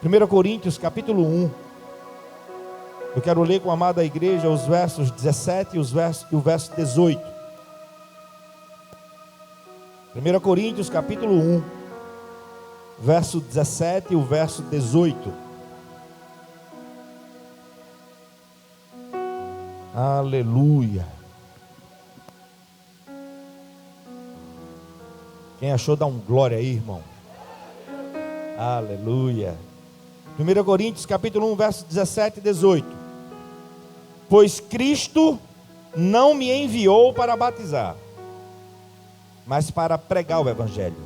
1 Coríntios capítulo 1. Eu quero ler com a amada igreja os versos 17 e o verso 18. 1 Coríntios capítulo 1, verso 17 e o verso 18. Aleluia. Quem achou, dá um glória aí, irmão. Aleluia. 1 Coríntios capítulo 1, verso 17 e 18. Pois Cristo não me enviou para batizar, mas para pregar o evangelho.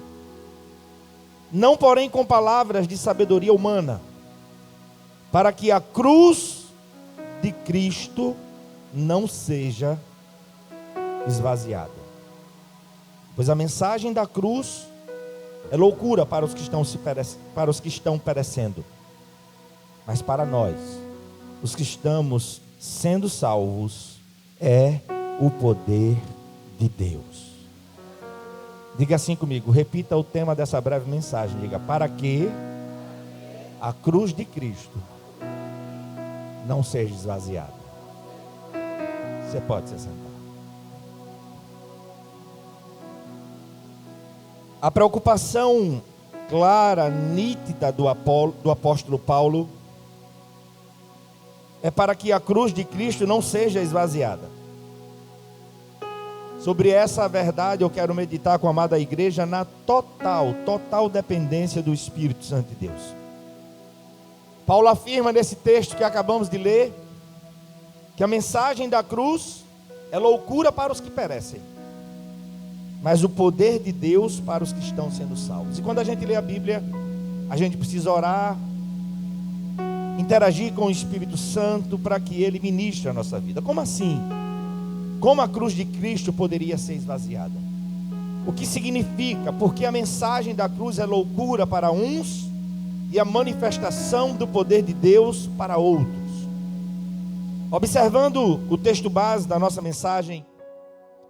Não, porém, com palavras de sabedoria humana, para que a cruz de Cristo não seja esvaziada. Pois a mensagem da cruz é loucura para os que estão perecendo, mas para nós, os que estamos sendo salvos, é o poder de Deus. Diga assim comigo, repita o tema dessa breve mensagem. Diga: para que a cruz de Cristo não seja esvaziada. Você pode se sentar. A preocupação clara, nítida do apóstolo Paulo é para que a cruz de Cristo não seja esvaziada. Sobre essa verdade eu quero meditar com a amada igreja na total dependência do Espírito Santo de Deus. Paulo afirma nesse texto que acabamos de ler, que a mensagem da cruz é loucura para os que perecem, mas o poder de Deus para os que estão sendo salvos. E quando a gente lê a Bíblia, a gente precisa orar, interagir com o Espírito Santo para que Ele ministre a nossa vida. Como assim? Como a cruz de Cristo poderia ser esvaziada? O que significa? Porque a mensagem da cruz é loucura para uns e a manifestação do poder de Deus para outros. Observando o texto base da nossa mensagem,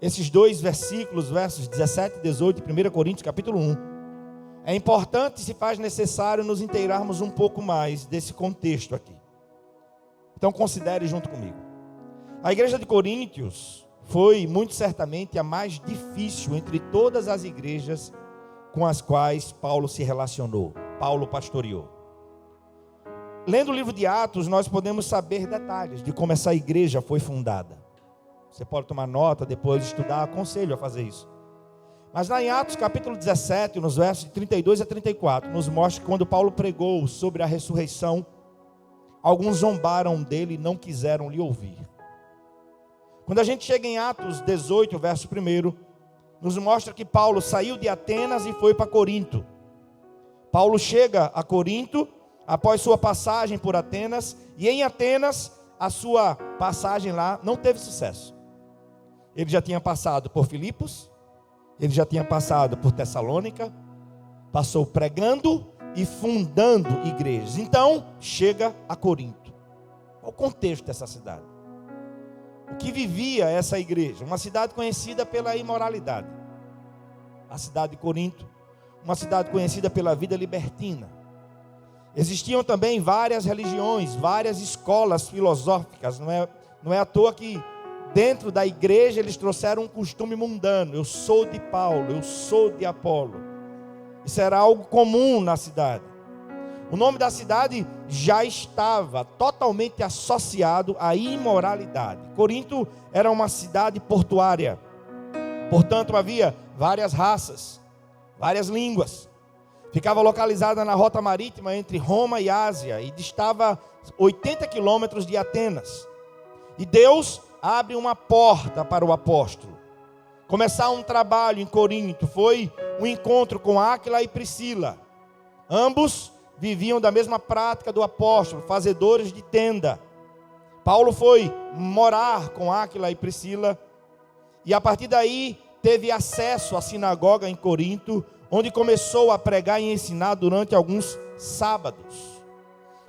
esses dois versículos, versos 17 e 18 de 1 Coríntios capítulo 1, é importante e se faz necessário nos inteirarmos um pouco mais desse contexto aqui. Então considere junto comigo. A igreja de Coríntios foi muito certamente a mais difícil entre todas as igrejas com as quais Paulo se relacionou, Paulo pastoreou. Lendo o livro de Atos, nós podemos saber detalhes de como essa igreja foi fundada. Você pode tomar nota, depois estudar, aconselho a fazer isso. Mas lá em Atos capítulo 17, nos versos de 32 a 34, nos mostra que quando Paulo pregou sobre a ressurreição, alguns zombaram dele e não quiseram lhe ouvir. Quando a gente chega em Atos 18, verso 1, nos mostra que Paulo saiu de Atenas e foi para Corinto. Paulo chega a Corinto após sua passagem por Atenas, e em Atenas a sua passagem lá não teve sucesso. Ele já tinha passado por Filipos, ele já tinha passado por Tessalônica, passou pregando e fundando igrejas. Então chega a Corinto. Qual o contexto dessa cidade? O que vivia essa igreja? Uma cidade conhecida pela imoralidade. A cidade de Corinto, uma cidade conhecida pela vida libertina. Existiam também várias religiões, várias escolas filosóficas. Não é à toa que dentro da igreja eles trouxeram um costume mundano. Eu sou de Paulo, eu sou de Apolo. Isso era algo comum na cidade. O nome da cidade já estava totalmente associado à imoralidade. Corinto era uma cidade portuária. Portanto, havia várias raças, várias línguas. Ficava localizada na rota marítima entre Roma e Ásia e distava 80 quilômetros de Atenas. E Deus abre uma porta para o apóstolo. Começar um trabalho em Corinto foi um encontro com Áquila e Priscila. Ambos viviam da mesma prática do apóstolo, fazedores de tenda. Paulo foi morar com Áquila e Priscila e a partir daí teve acesso à sinagoga em Corinto, onde começou a pregar e ensinar durante alguns sábados.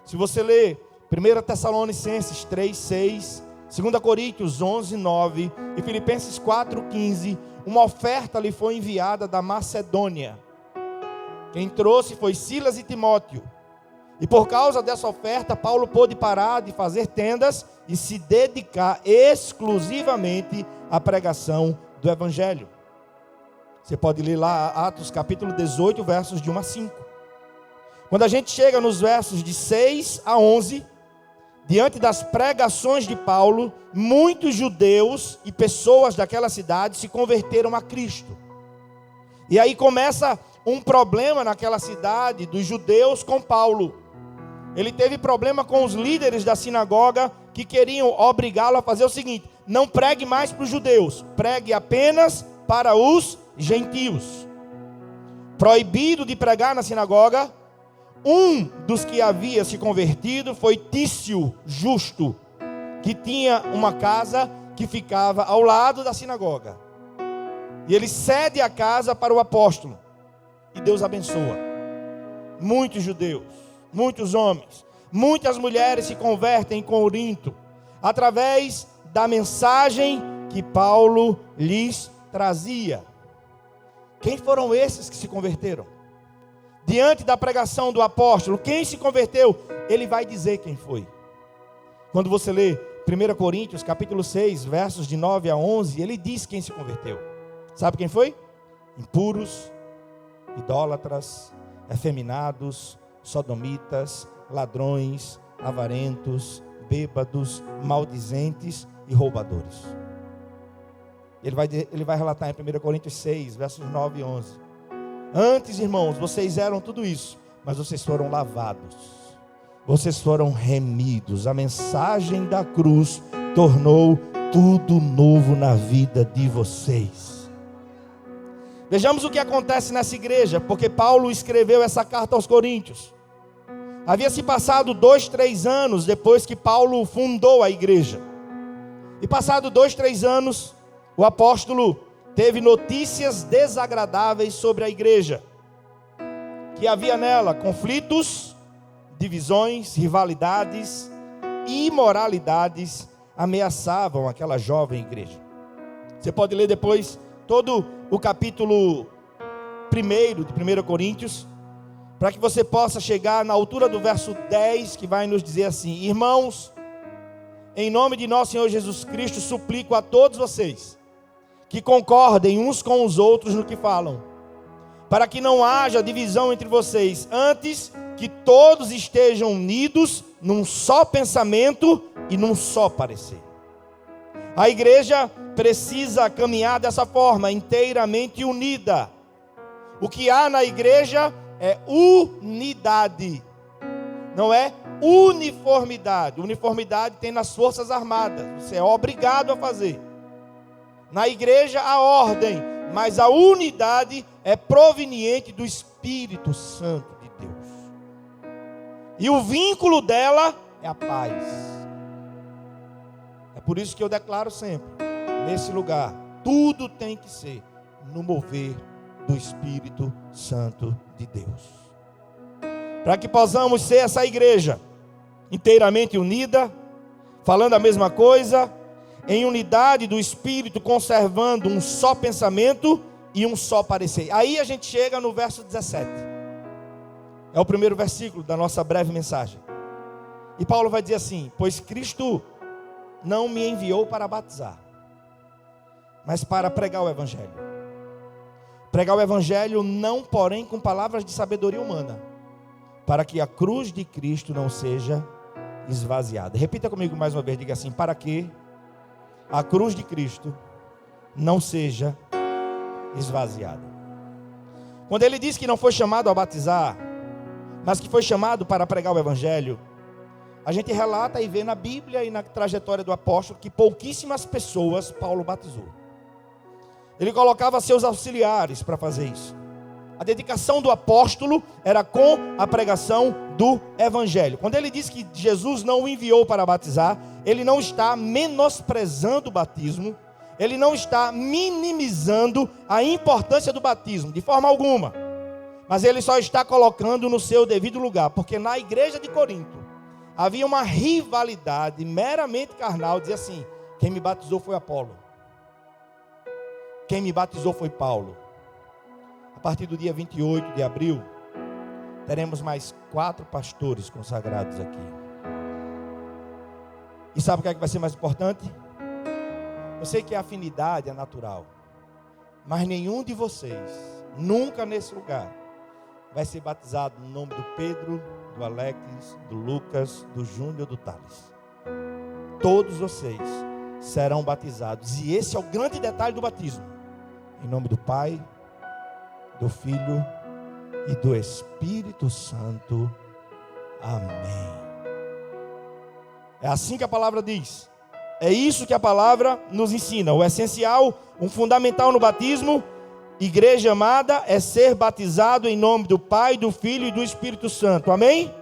Se você ler 1 Tessalonicenses 3:6, 2 Coríntios 11:9 e Filipenses 4:15, uma oferta lhe foi enviada da Macedônia. Quem trouxe foi Silas e Timóteo. E por causa dessa oferta, Paulo pôde parar de fazer tendas e se dedicar exclusivamente à pregação do Evangelho. Você pode ler lá Atos capítulo 18, versos de 1 a 5. Quando a gente chega nos versos de 6 a 11, diante das pregações de Paulo, muitos judeus e pessoas daquela cidade se converteram a Cristo. E aí começa um problema naquela cidade dos judeus com Paulo. Ele teve problema com os líderes da sinagoga que queriam obrigá-lo a fazer o seguinte: não pregue mais para os judeus, pregue apenas para os gentios. Proibido de pregar na sinagoga, um dos que havia se convertido foi Tício Justo, que tinha uma casa que ficava ao lado da sinagoga. E ele cede a casa para o apóstolo. E Deus abençoa. Muitos judeus, muitos homens, muitas mulheres se convertem em Corinto, através da mensagem que Paulo lhes trazia. Quem foram esses que se converteram? Diante da pregação do apóstolo, quem se converteu? Ele vai dizer quem foi. Quando você lê 1 Coríntios capítulo 6, versos de 9 a 11, ele diz quem se converteu. Sabe quem foi? Impuros, idólatras, efeminados, sodomitas, ladrões, avarentos, bêbados, maldizentes e roubadores. Ele vai relatar em 1 Coríntios 6, versos 9 e 11. Antes, irmãos, vocês eram tudo isso, mas vocês foram lavados, vocês foram remidos. A mensagem da cruz tornou tudo novo na vida de vocês. Vejamos o que acontece nessa igreja, porque Paulo escreveu essa carta aos Coríntios. Havia se passado 2, 3 anos depois que Paulo fundou a igreja. E passado 2, 3 anos, o apóstolo teve notícias desagradáveis sobre a igreja. Que havia nela conflitos, divisões, rivalidades, imoralidades ameaçavam aquela jovem igreja. Você pode ler depois todo o capítulo 1 de 1 Coríntios, para que você possa chegar na altura do verso 10, que vai nos dizer assim: irmãos, em nome de nosso Senhor Jesus Cristo, suplico a todos vocês, que concordem uns com os outros no que falam, para que não haja divisão entre vocês, antes que todos estejam unidos num só pensamento e num só parecer. A igreja precisa caminhar dessa forma, inteiramente unida. O que há na igreja é unidade, não é uniformidade. Uniformidade tem nas forças armadas, você é obrigado a fazer. Na igreja há ordem, mas a unidade é proveniente do Espírito Santo de Deus. E o vínculo dela é a paz. É por isso que eu declaro sempre, nesse lugar, tudo tem que ser no mover do Espírito Santo de Deus. Para que possamos ser essa igreja inteiramente unida, falando a mesma coisa, em unidade do Espírito, conservando um só pensamento e um só parecer. Aí a gente chega no verso 17. É o primeiro versículo da nossa breve mensagem. E Paulo vai dizer assim: pois Cristo não me enviou para batizar, mas para pregar o Evangelho. Pregar o Evangelho não, porém, com palavras de sabedoria humana, para que a cruz de Cristo não seja esvaziada. Repita comigo mais uma vez, diga assim: para que a cruz de Cristo não seja esvaziada. Quando ele diz que não foi chamado a batizar, mas que foi chamado para pregar o Evangelho, a gente relata e vê na Bíblia e na trajetória do apóstolo que pouquíssimas pessoas Paulo batizou. Ele colocava seus auxiliares para fazer isso. A dedicação do apóstolo era com a pregação do Evangelho. Quando ele diz que Jesus não o enviou para batizar, ele não está menosprezando o batismo, ele não está minimizando a importância do batismo, de forma alguma. Mas ele só está colocando no seu devido lugar, porque na igreja de Corinto havia uma rivalidade meramente carnal, dizia assim: quem me batizou foi Apolo, quem me batizou foi Paulo. A partir do dia 28 de abril, teremos mais 4 pastores consagrados aqui. E sabe o que é que vai ser mais importante? Eu sei que a afinidade é natural, mas nenhum de vocês, nunca nesse lugar, vai ser batizado no nome do Pedro, do Alex, do Lucas, do Júnior, do Thales. Todos vocês serão batizados. E esse é o grande detalhe do batismo. Em nome do Pai, do Filho e do Espírito Santo. Amém. É assim que a palavra diz. É isso que a palavra nos ensina. O essencial, um fundamental no batismo, igreja amada, é ser batizado em nome do Pai, do Filho e do Espírito Santo. Amém?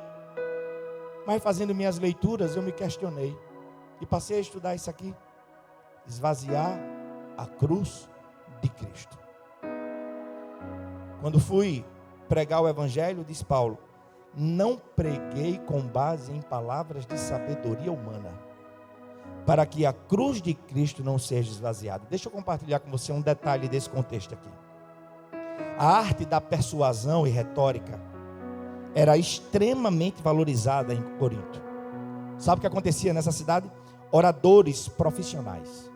Mas fazendo minhas leituras, eu me questionei. E passei a estudar isso aqui. Esvaziar a cruz de Cristo. Quando fui pregar o Evangelho, diz Paulo, não preguei com base em palavras de sabedoria humana, para que a cruz de Cristo não seja esvaziada. Deixa eu compartilhar com você um detalhe desse contexto aqui. A arte da persuasão e retórica era extremamente valorizada em Corinto. Sabe o que acontecia nessa cidade? Oradores profissionais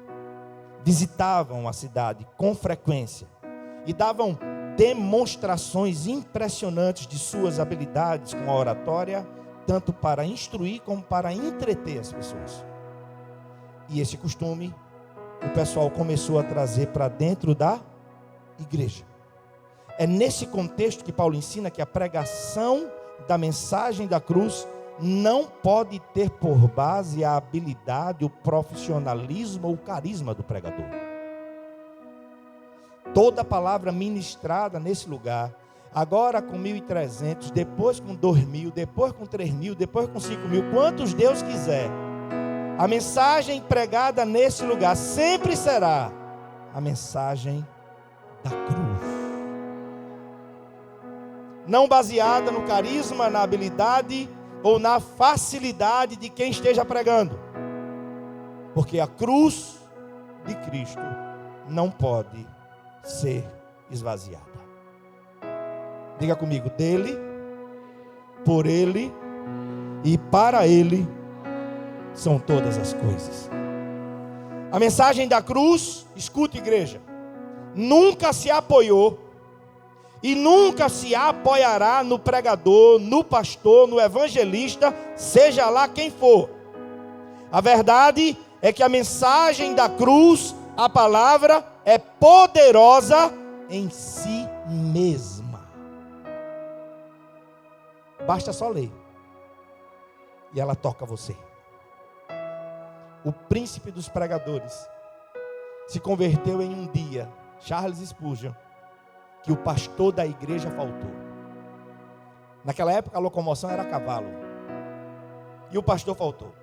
visitavam a cidade com frequência e davam demonstrações impressionantes de suas habilidades com a oratória, tanto para instruir como para entreter as pessoas. E esse costume, o pessoal começou a trazer para dentro da igreja. É nesse contexto que Paulo ensina que a pregação da mensagem da cruz não pode ter por base a habilidade, o profissionalismo ou o carisma do pregador. Toda palavra ministrada nesse lugar, agora com 1.300, depois com 2.000, depois com 3.000, depois com 5.000, quantos Deus quiser, a mensagem pregada nesse lugar sempre será a mensagem da cruz. Não baseada no carisma, na habilidade ou na facilidade de quem esteja pregando. Porque a cruz de Cristo não pode ser esvaziada. Diga comigo, dele, por ele e para ele são todas as coisas. A mensagem da cruz, escuta igreja, nunca se apoiou e nunca se apoiará no pregador, no pastor, no evangelista, seja lá quem for. A verdade é que a mensagem da cruz, a palavra, é poderosa em si mesma. Basta só ler e ela toca você. O príncipe dos pregadores se converteu em um dia, Charles Spurgeon, que o pastor da igreja faltou. Naquela época a locomoção era a cavalo. E o pastor faltou.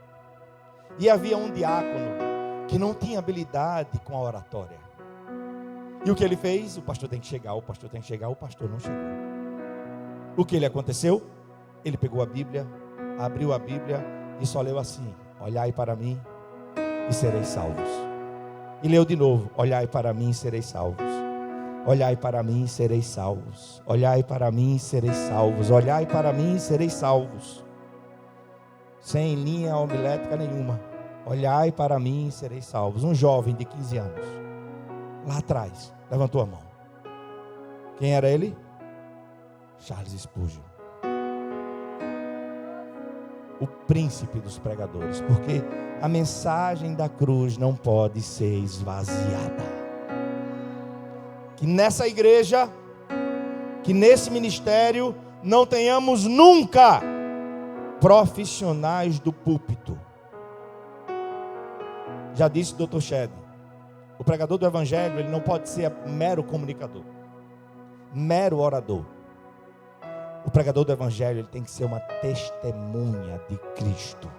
E havia um diácono que não tinha habilidade com a oratória. E o que ele fez? O pastor tem que chegar, o pastor tem que chegar, o pastor não chegou. O que lhe aconteceu? Ele pegou a Bíblia, abriu a Bíblia e só leu assim: olhai para mim e sereis salvos. E leu de novo: olhai para mim e sereis salvos. Olhai para mim e sereis salvos. Olhai para mim e sereis salvos. Olhai para mim e sereis salvos. Sem linha homilética nenhuma. Olhai para mim e sereis salvos. Um jovem de 15 anos, lá atrás, levantou a mão. Quem era ele? Charles Spurgeon. O príncipe dos pregadores. Porque a mensagem da cruz não pode ser esvaziada. Que nessa igreja, que nesse ministério, não tenhamos nunca profissionais do púlpito. Já disse o Dr. Shedd, o pregador do evangelho, ele não pode ser mero comunicador, mero orador. O pregador do evangelho, ele tem que ser uma testemunha de Cristo.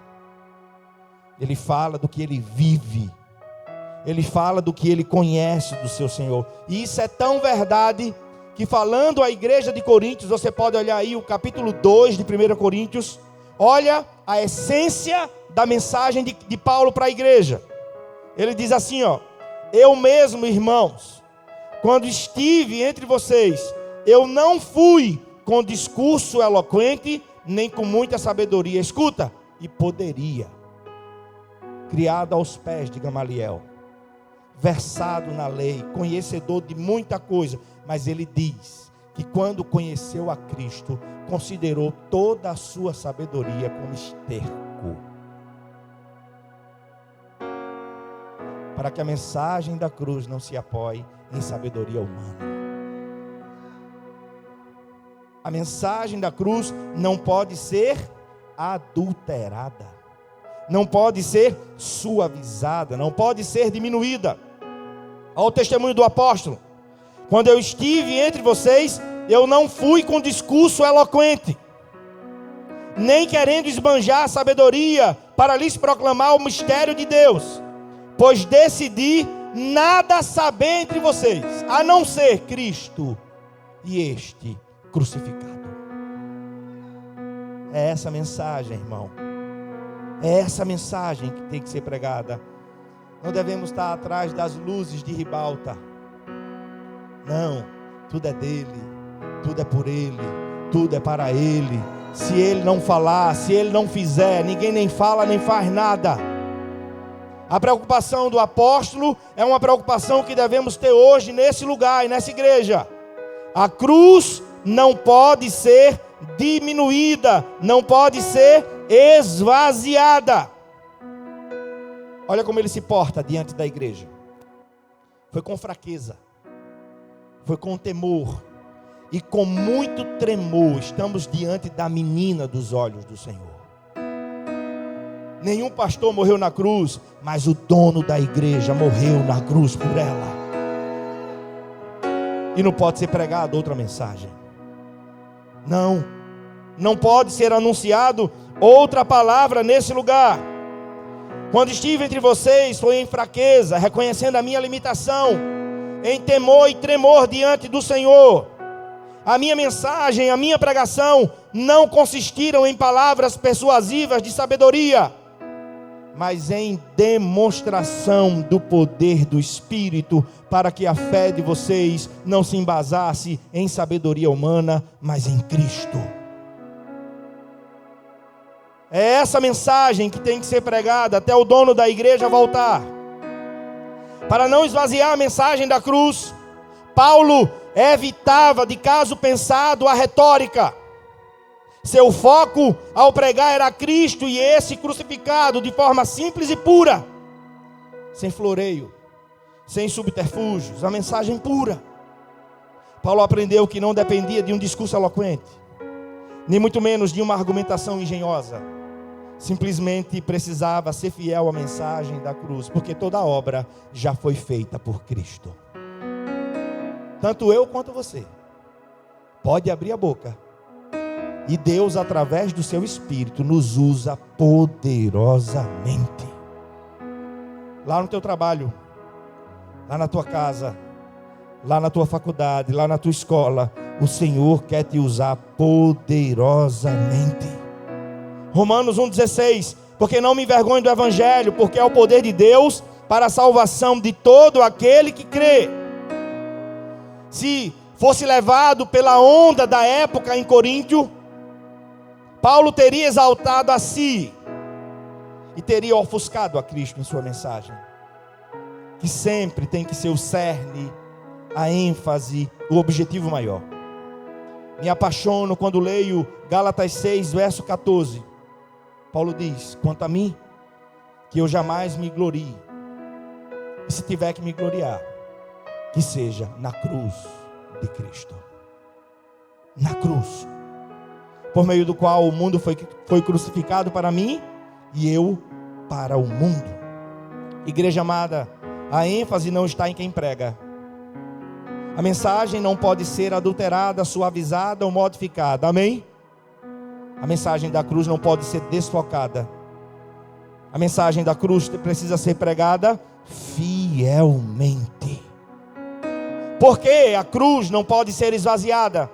Ele fala do que ele vive. Ele fala do que ele conhece do seu Senhor. E isso é tão verdade que, falando à igreja de Coríntios, você pode olhar aí o capítulo 2 de 1 Coríntios. Olha a essência da mensagem de Paulo para a igreja. Ele diz assim, ó: eu mesmo, irmãos, quando estive entre vocês, eu não fui com discurso eloquente, nem com muita sabedoria. Escuta, e poderia. Criado aos pés de Gamaliel, versado na lei, conhecedor de muita coisa, mas ele diz que quando conheceu a Cristo, considerou toda a sua sabedoria como esterco, para que a mensagem da cruz não se apoie em sabedoria humana. A mensagem da cruz não pode ser adulterada, não pode ser suavizada, não pode ser diminuída. Olha o testemunho do apóstolo: quando eu estive entre vocês, eu não fui com discurso eloquente, nem querendo esbanjar a sabedoria para lhes proclamar o mistério de Deus, pois decidi nada saber entre vocês, a não ser Cristo e este crucificado. É essa mensagem, irmão. É essa mensagem que tem que ser pregada. Não devemos estar atrás das luzes de ribalta. Não, tudo é dele, tudo é por ele, tudo é para ele. Se ele não falar, se ele não fizer, ninguém nem fala nem faz nada. A preocupação do apóstolo é uma preocupação que devemos ter hoje nesse lugar e nessa igreja. A cruz não pode ser diminuída, não pode ser esvaziada. Olha como ele se porta diante da igreja. Foi com fraqueza, foi com temor e com muito tremor. Estamos diante da menina dos olhos do Senhor. Nenhum pastor morreu na cruz, mas o dono da igreja morreu na cruz por ela. E não pode ser pregada outra mensagem. Não pode ser anunciado outra palavra nesse lugar. Quando estive entre vocês, foi em fraqueza, reconhecendo a minha limitação, em temor e tremor diante do Senhor. A minha mensagem, a minha pregação não consistiram em palavras persuasivas de sabedoria, mas em demonstração do poder do Espírito, para que a fé de vocês não se embasasse em sabedoria humana, mas em Cristo. É essa mensagem que tem que ser pregada até o dono da igreja voltar. Para não esvaziar a mensagem da cruz, Paulo evitava de caso pensado a retórica. Seu foco ao pregar era Cristo e esse crucificado de forma simples e pura, sem floreio, sem subterfúgios, a mensagem pura. Paulo aprendeu que não dependia de um discurso eloquente, nem muito menos de uma argumentação engenhosa. Simplesmente precisava ser fiel à mensagem da cruz, porque toda a obra já foi feita por Cristo. Tanto eu quanto você pode abrir a boca, e Deus, através do seu Espírito, nos usa poderosamente. Lá no teu trabalho, lá na tua casa, lá na tua faculdade, lá na tua escola, o Senhor quer te usar poderosamente. Romanos 1,16: porque não me envergonho do Evangelho, porque é o poder de Deus para a salvação de todo aquele que crê. Se fosse levado pela onda da época em Coríntio, Paulo teria exaltado a si e teria ofuscado a Cristo em sua mensagem, que sempre tem que ser o cerne, a ênfase, o objetivo maior. Me apaixono quando leio Gálatas 6, verso 14. Paulo diz: quanto a mim, que eu jamais me glorie, e se tiver que me gloriar, que seja na cruz de Cristo. Na cruz, por meio do qual o mundo foi crucificado para mim, e eu para o mundo. Igreja amada, a ênfase não está em quem prega. A mensagem não pode ser adulterada, suavizada ou modificada, amém? A mensagem da cruz não pode ser desfocada. A mensagem da cruz precisa ser pregada fielmente. Por que a cruz não pode ser esvaziada?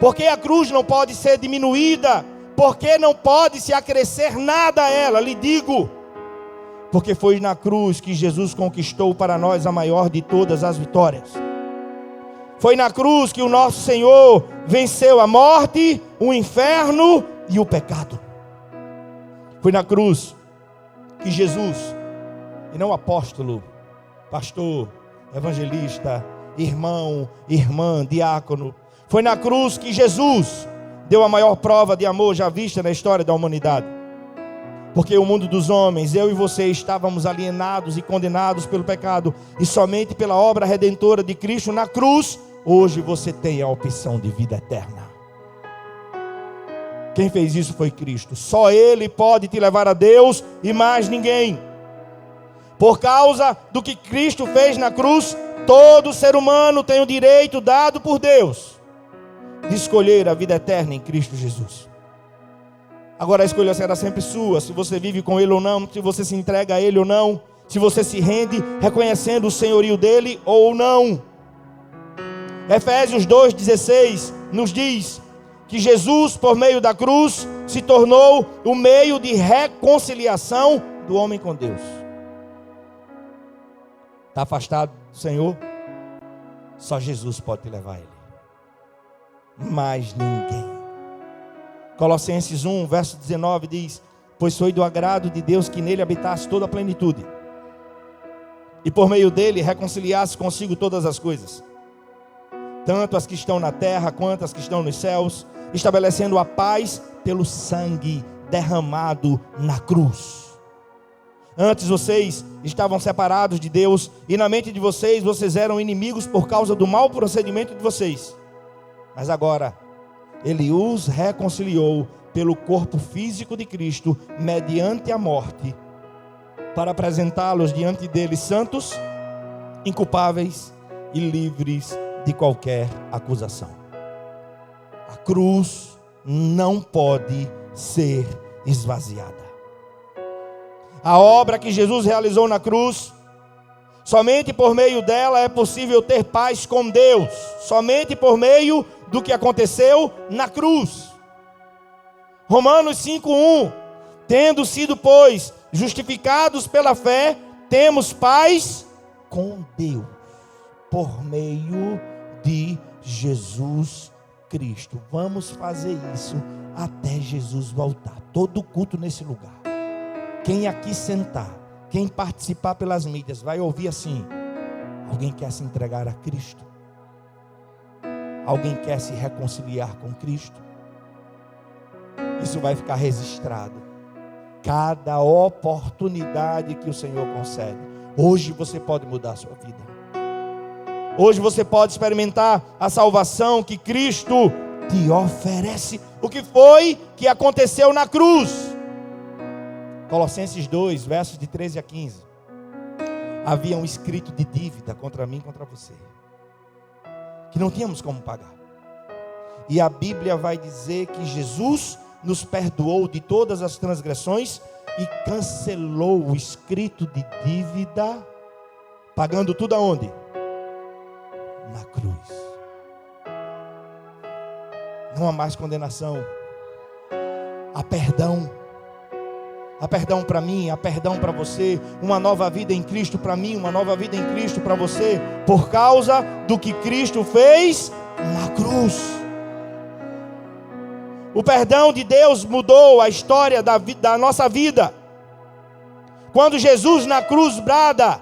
Por que a cruz não pode ser diminuída? Por que não pode se acrescer nada a ela? Lhe digo, porque foi na cruz que Jesus conquistou para nós a maior de todas as vitórias. Foi na cruz que o nosso Senhor venceu a morte, o inferno e o pecado. Foi na cruz que Jesus, e não apóstolo, pastor, evangelista, irmão, irmã, diácono, foi na cruz que Jesus deu a maior prova de amor já vista na história da humanidade. Porque o mundo dos homens, eu e você, estávamos alienados e condenados pelo pecado, e somente pela obra redentora de Cristo na cruz, hoje você tem a opção de vida eterna. Quem fez isso foi Cristo. Só Ele pode te levar a Deus e mais ninguém. Por causa do que Cristo fez na cruz, todo ser humano tem o direito dado por Deus de escolher a vida eterna em Cristo Jesus. Agora a escolha será sempre sua, se você vive com Ele ou não, se você se entrega a Ele ou não, se você se rende reconhecendo o senhorio dEle ou não. Efésios 2,16 nos diz que Jesus, por meio da cruz, se tornou o meio de reconciliação do homem com Deus. Está afastado do Senhor? Só Jesus pode te levar a Ele. Mais ninguém. Colossenses 1, verso 19 diz: pois foi do agrado de Deus que nele habitasse toda a plenitude, e por meio dele reconciliasse consigo todas as coisas, tanto as que estão na terra quanto as que estão nos céus, estabelecendo a paz pelo sangue derramado na cruz. Antes vocês estavam separados de Deus, e na mente de vocês eram inimigos por causa do mau procedimento de vocês. Mas agora Ele os reconciliou pelo corpo físico de Cristo, mediante a morte, para apresentá-los diante dele santos, inculpáveis e livres de qualquer acusação. A cruz não pode ser esvaziada. A obra que Jesus realizou na cruz, somente por meio dela é possível ter paz com Deus. Somente por meio do que aconteceu na cruz. Romanos 5:1: tendo sido, pois, justificados pela fé, temos paz com Deus, por meio de Jesus Cristo. Vamos fazer isso até Jesus voltar. Todo culto nesse lugar. Quem aqui sentar, quem participar pelas mídias, vai ouvir assim: alguém quer se entregar a Cristo? Alguém quer se reconciliar com Cristo? Isso vai ficar registrado. Cada oportunidade que o Senhor concede. Hoje você pode mudar a sua vida. Hoje você pode experimentar a salvação que Cristo te oferece. O que foi que aconteceu na cruz? Colossenses 2, versos de 13 a 15. Havia um escrito de dívida contra mim e contra você, que não tínhamos como pagar. E a Bíblia vai dizer que Jesus nos perdoou de todas as transgressões e cancelou o escrito de dívida, pagando tudo aonde? Na cruz. Não há mais condenação. Há perdão. Há perdão para mim, há perdão para você. Uma nova vida em Cristo para mim, uma nova vida em Cristo para você, por causa do que Cristo fez na cruz. O perdão de Deus mudou a história da nossa vida. Quando Jesus na cruz brada: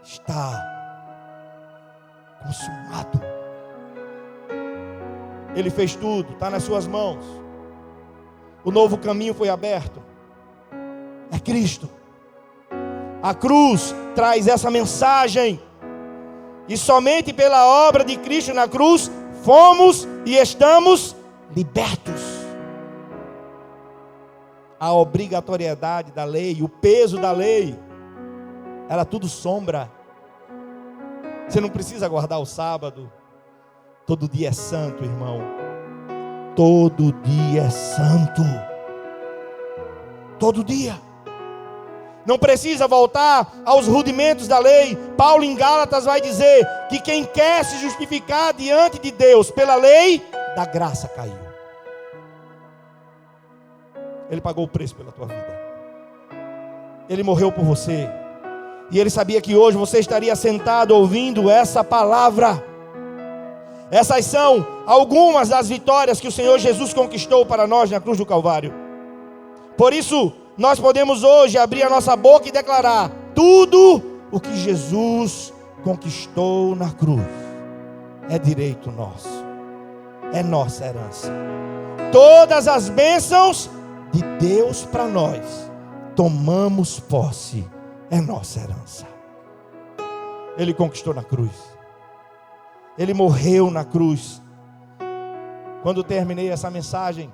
está consumado. Ele fez tudo, está nas suas mãos. O novo caminho foi aberto. É Cristo. A cruz traz essa mensagem. E somente pela obra de Cristo na cruz fomos e estamos libertos. A obrigatoriedade da lei, o peso da lei, era tudo sombra. Você não precisa guardar o sábado. Todo dia é santo, irmão. Todo dia é santo. Todo dia. Não precisa voltar aos rudimentos da lei. Paulo em Gálatas vai dizer que quem quer se justificar diante de Deus pela lei, da graça caiu. Ele pagou o preço pela tua vida. Ele morreu por você. E Ele sabia que hoje você estaria sentado ouvindo essa palavra. Essas são algumas das vitórias que o Senhor Jesus conquistou para nós na cruz do Calvário. Por isso, nós podemos hoje abrir a nossa boca e declarar: tudo o que Jesus conquistou na cruz é direito nosso, é nossa herança. Todas as bênçãos de Deus para nós, tomamos posse, é nossa herança. Ele conquistou na cruz, Ele morreu na cruz. Quando terminei essa mensagem,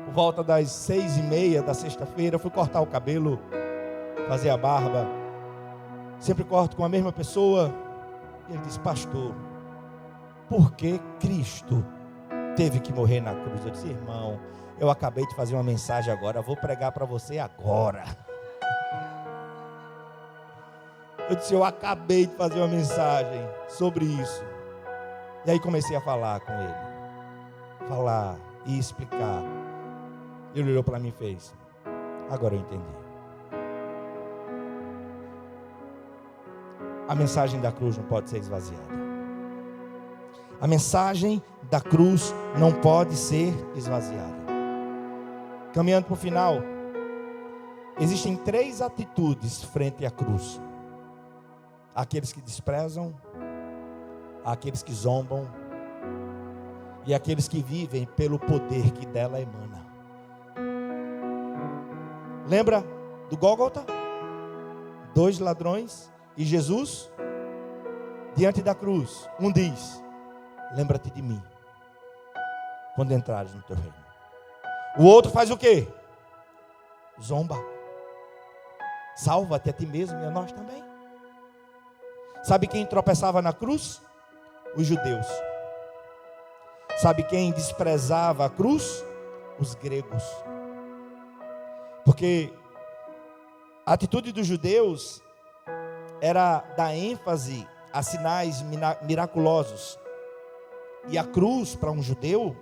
por volta das 6:30 da sexta-feira, eu fui cortar o cabelo, fazer a barba. Sempre corto com a mesma pessoa. E ele disse: pastor, por que Cristo teve que morrer na cruz? Eu disse: irmão, eu acabei de fazer uma mensagem agora, vou pregar para você agora. Eu disse: eu acabei de fazer uma mensagem sobre isso. E aí comecei a falar com ele, falar e explicar. Ele olhou para mim e fez: agora eu entendi. A mensagem da cruz não pode ser esvaziada. A mensagem da cruz não pode ser esvaziada. Caminhando para o final, existem 3 atitudes frente à cruz: aqueles que desprezam, aqueles que zombam e aqueles que vivem pelo poder que dela emana. Lembra do Gólgota? 2 ladrões e Jesus diante da cruz. Um diz: lembra-te de mim quando entrares no teu reino. O outro faz o quê? Zomba. Salva-te a ti mesmo e a nós também. Sabe quem tropeçava na cruz? Os judeus. Sabe quem desprezava a cruz? Os gregos. Porque a atitude dos judeus era dar ênfase a sinais miraculosos. E a cruz, para um judeu,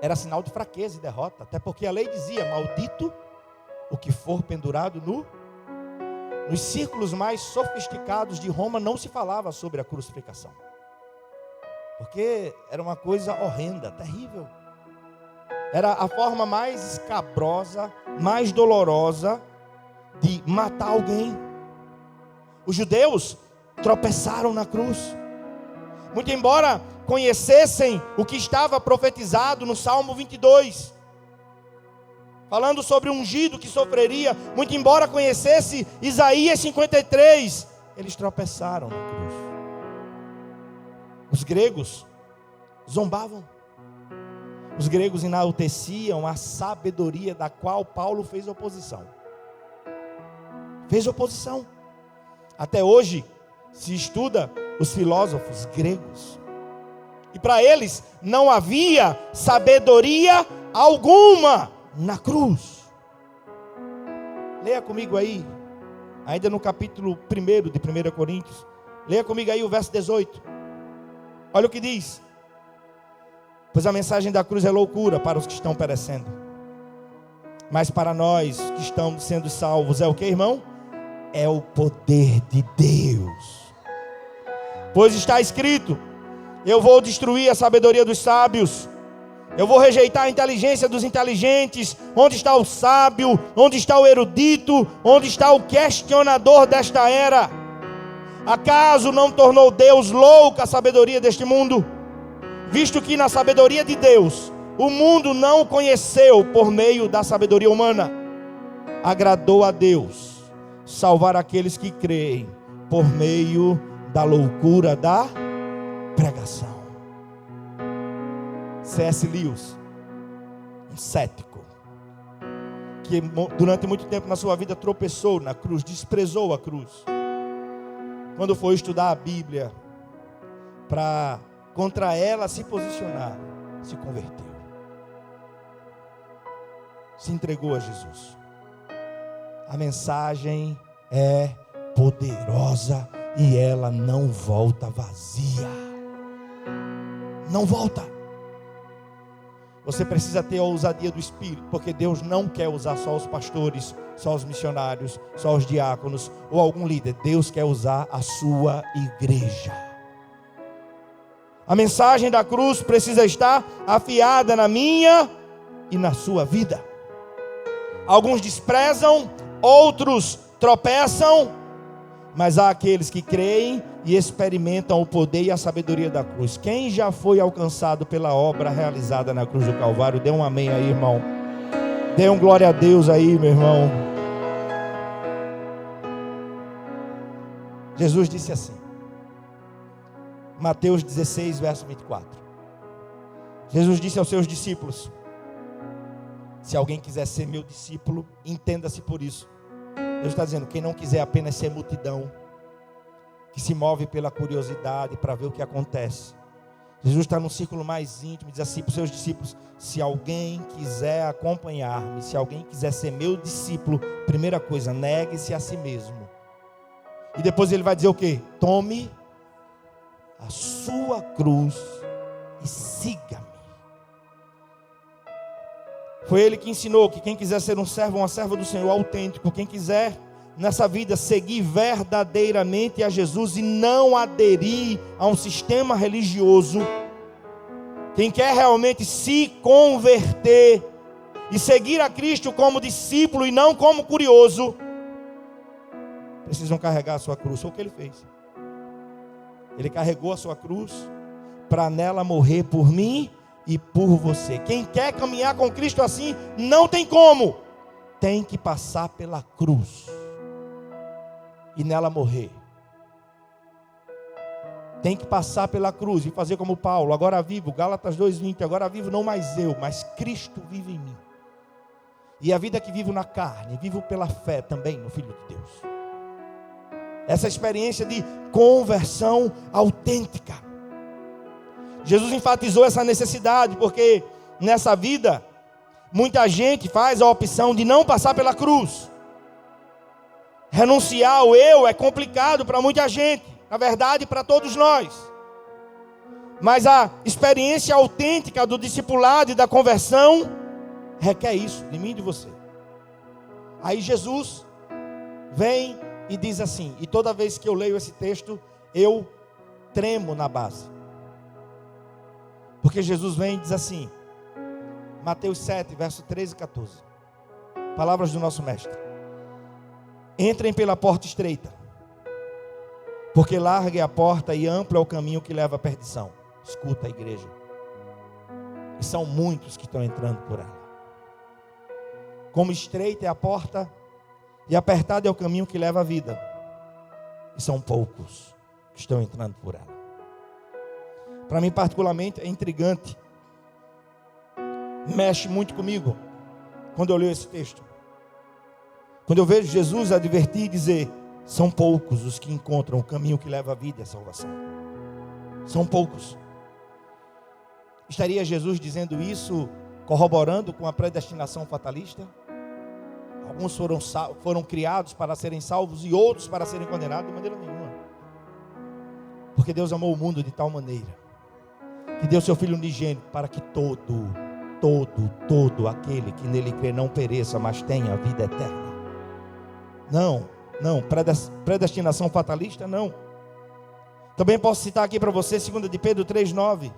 era sinal de fraqueza e derrota. Até porque a lei dizia: maldito o que for pendurado Nos círculos mais sofisticados de Roma não se falava sobre a crucificação, porque era uma coisa horrenda, terrível. Era a forma mais escabrosa, mais dolorosa de matar alguém. Os judeus tropeçaram na cruz. Muito embora conhecessem o que estava profetizado no Salmo 22, falando sobre um ungido que sofreria, muito embora conhecesse Isaías 53, eles tropeçaram na cruz. Os gregos zombavam. Os gregos enalteciam a sabedoria da qual Paulo fez oposição. Fez oposição. Até hoje se estuda os filósofos gregos. E para eles não havia sabedoria alguma na cruz. Leia comigo aí, ainda no capítulo 1 de 1 Coríntios. Leia comigo aí o verso 18. Olha o que diz: pois a mensagem da cruz é loucura para os que estão perecendo, mas para nós que estamos sendo salvos é o que, irmão? É o poder de Deus. Pois está escrito: eu vou destruir a sabedoria dos sábios, eu vou rejeitar a inteligência dos inteligentes. Onde está o sábio? Onde está o erudito? Onde está o questionador desta era? Acaso não tornou Deus louca a sabedoria deste mundo? Visto que na sabedoria de Deus, o mundo não o conheceu por meio da sabedoria humana. Agradou a Deus salvar aqueles que creem por meio da loucura da pregação. C.S. Lewis, um cético, que durante muito tempo na sua vida tropeçou na cruz, desprezou a cruz. Quando foi estudar a Bíblia para contra ela se posicionar, se converteu, se entregou a Jesus. A mensagem é poderosa e ela não volta vazia. Não volta. Você precisa ter a ousadia do Espírito, porque Deus não quer usar só os pastores, só os missionários, só os diáconos ou algum líder. Deus quer usar a sua igreja. A mensagem da cruz precisa estar afiada na minha e na sua vida. Alguns desprezam, outros tropeçam, mas há aqueles que creem e experimentam o poder e a sabedoria da cruz. Quem já foi alcançado pela obra realizada na cruz do Calvário, dê um amém aí, irmão. Dê um glória a Deus aí, meu irmão. Jesus disse assim, Mateus 16, verso 24. Jesus disse aos seus discípulos: se alguém quiser ser meu discípulo, entenda-se por isso. Deus está dizendo, quem não quiser apenas ser multidão, que se move pela curiosidade para ver o que acontece. Jesus está num círculo mais íntimo, diz assim para os seus discípulos: se alguém quiser acompanhar-me, se alguém quiser ser meu discípulo, primeira coisa, negue-se a si mesmo. E depois ele vai dizer o quê? Tome a sua cruz e siga-me. Foi ele que ensinou que quem quiser ser um servo ou uma serva do Senhor autêntico, quem quiser nessa vida seguir verdadeiramente a Jesus e não aderir a um sistema religioso, quem quer realmente se converter e seguir a Cristo como discípulo e não como curioso, precisam carregar a sua cruz. Foi o que ele fez. Ele carregou a sua cruz para nela morrer por mim e por você. Quem quer caminhar com Cristo assim, não tem como. Tem que passar pela cruz e nela morrer. Tem que passar pela cruz e fazer como Paulo: agora vivo, Gálatas 2:20, agora vivo não mais eu, mas Cristo vive em mim. E a vida que vivo na carne, vivo pela fé também no Filho de Deus. Essa experiência de conversão autêntica. Jesus enfatizou essa necessidade, porque nessa vida, muita gente faz a opção de não passar pela cruz. Renunciar ao eu é complicado para muita gente, na verdade para todos nós. Mas a experiência autêntica do discipulado e da conversão requer isso, de mim e de você. Aí Jesus vem e diz assim, e toda vez que eu leio esse texto, eu tremo na base. Porque Jesus vem e diz assim, Mateus 7, verso 13 e 14. Palavras do nosso mestre. Entrem pela porta estreita, porque larga é a porta e amplo é o caminho que leva à perdição. Escuta a igreja. E são muitos que estão entrando por ela. Como estreita é a porta e apertado é o caminho que leva à vida. E são poucos que estão entrando por ela. Para mim particularmente é intrigante. Mexe muito comigo quando eu leio esse texto. Quando eu vejo Jesus advertir e dizer: são poucos os que encontram o caminho que leva à vida e à salvação. São poucos. Estaria Jesus dizendo isso, corroborando com a predestinação fatalista? Alguns foram criados para serem salvos e outros para serem condenados? De maneira nenhuma. Porque Deus amou o mundo de tal maneira que deu seu Filho unigênito para que todo aquele que nele crê não pereça, mas tenha a vida eterna. Não, predestinação fatalista não. Também posso citar aqui para você 2 de Pedro 3,9.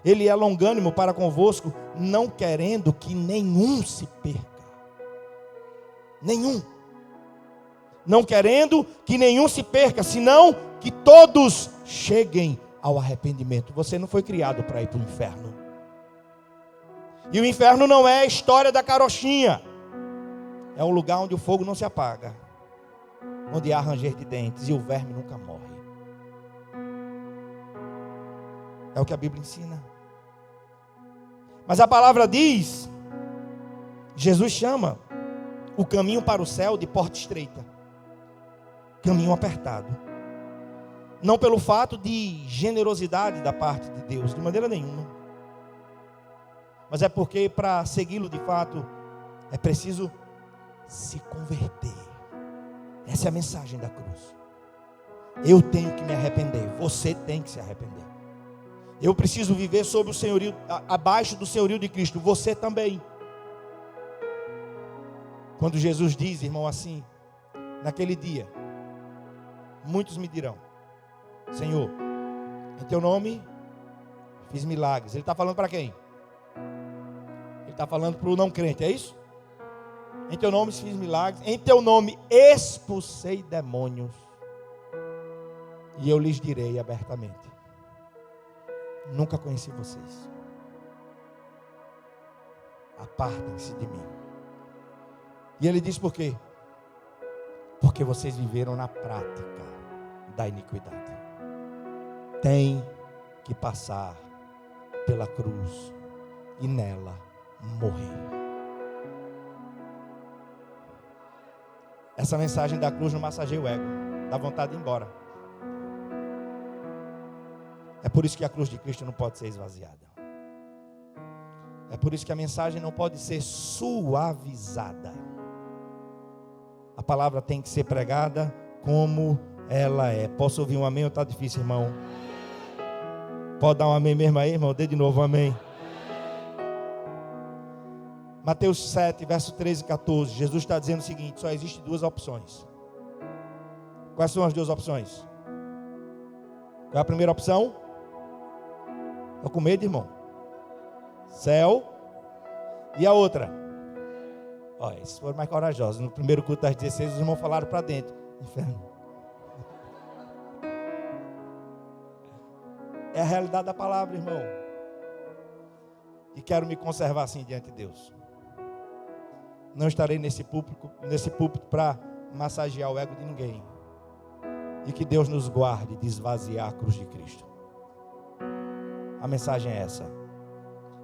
Ele é longânimo para convosco, não querendo que nenhum se perca. Nenhum. Não querendo que nenhum se perca, senão que todos cheguem ao arrependimento. Você não foi criado para ir para o inferno. E o inferno não é a história da carochinha. É um lugar onde o fogo não se apaga, onde há ranger de dentes e o verme nunca morre. É o que a Bíblia ensina. Mas a palavra diz, Jesus chama o caminho para o céu de porta estreita, caminho apertado. Não pelo fato de generosidade da parte de Deus, de maneira nenhuma, mas é porque para segui-lo de fato é preciso se converter. Essa é a mensagem da cruz. Eu tenho que me arrepender, você tem que se arrepender. Eu preciso viver sob o senhorio, abaixo do senhorio de Cristo, você também. Quando Jesus diz, irmão, assim, naquele dia, muitos me dirão: Senhor, em teu nome Fiz milagres. Ele está falando para quem? Ele está falando para o não crente, é isso? Em teu nome fiz milagres. Em teu nome expulsei demônios. E eu lhes direi abertamente: nunca conheci vocês. Apartem-se de mim. E ele diz por quê? Porque vocês viveram na prática da iniquidade. Tem que passar pela cruz e nela morrer. Essa mensagem da cruz não massageia o ego, dá vontade de ir embora. É por isso que a cruz de Cristo não pode ser esvaziada. É por isso que a mensagem não pode ser suavizada. A palavra tem que ser pregada como ela é. Posso ouvir um amém ou está difícil, irmão? Pode dar um amém mesmo aí, irmão? Dê de novo um amém. Mateus 7, verso 13 e 14. Jesus está dizendo o seguinte: só existem duas opções. Quais são as duas opções? Qual é a primeira opção? Estou com medo, irmão. Céu. E a outra? Olha, esses foram mais corajosos. No primeiro culto das 16, os irmãos falaram para dentro: inferno. É a realidade da palavra, irmão. E quero me conservar assim diante de Deus. Não estarei nesse púlpito para massagear o ego de ninguém. E que Deus nos guarde de esvaziar a cruz de Cristo. A mensagem é essa.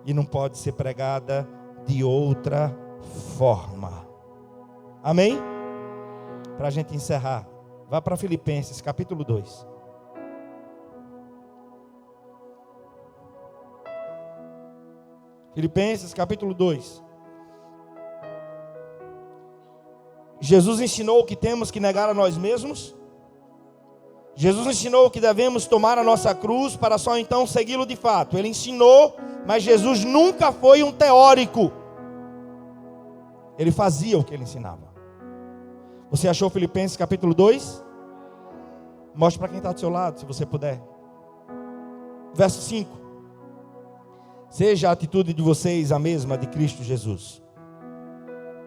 E não pode ser pregada de outra forma. Amém? Para a gente encerrar, vá para Filipenses capítulo 2. Filipenses capítulo 2. Jesus ensinou que temos que negar a nós mesmos. Jesus ensinou que devemos tomar a nossa cruz para só então segui-lo de fato. Ele ensinou, mas Jesus nunca foi um teórico. Ele fazia o que ele ensinava. Você achou Filipenses capítulo 2? Mostre para quem está do seu lado, se você puder. Verso 5. Seja a atitude de vocês a mesma de Cristo Jesus,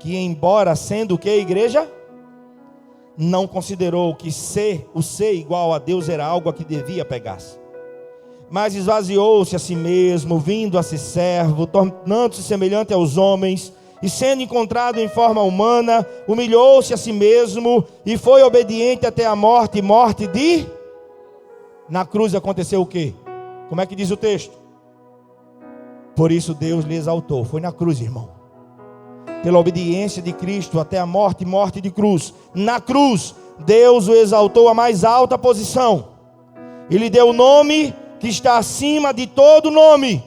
que embora sendo o que, igreja? Não considerou que o ser igual a Deus era algo a que devia pegar-se, mas esvaziou-se a si mesmo, vindo a ser servo, tornando-se semelhante aos homens, e sendo encontrado em forma humana, humilhou-se a si mesmo, e foi obediente até a morte, morte de... Na cruz aconteceu o quê? Como é que diz o texto? Por isso Deus lhe exaltou. Foi na cruz, irmão. Pela obediência de Cristo até a morte, morte de cruz. Na cruz, Deus o exaltou à mais alta posição. E lhe deu o nome que está acima de todo nome,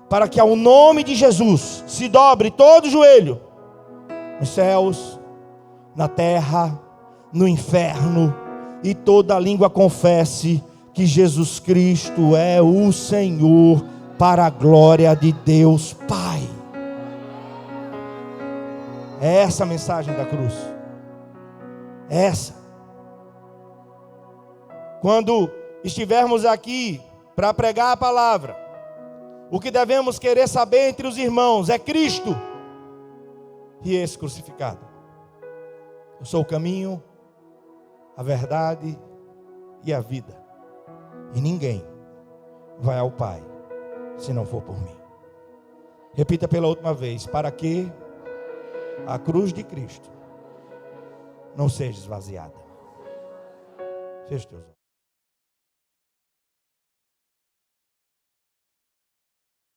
para que ao nome de Jesus se dobre todo o joelho, nos céus, na terra, no inferno, e toda língua confesse que Jesus Cristo é o Senhor, para a glória de Deus Pai. É essa a mensagem da cruz. É essa. Quando estivermos aqui para pregar a palavra, o que devemos querer saber entre os irmãos é Cristo e esse crucificado. Eu sou o caminho, a verdade e a vida. E ninguém vai ao Pai se não for por mim. Repita pela última vez: para que a cruz de Cristo não seja esvaziada. Feche teus olhos.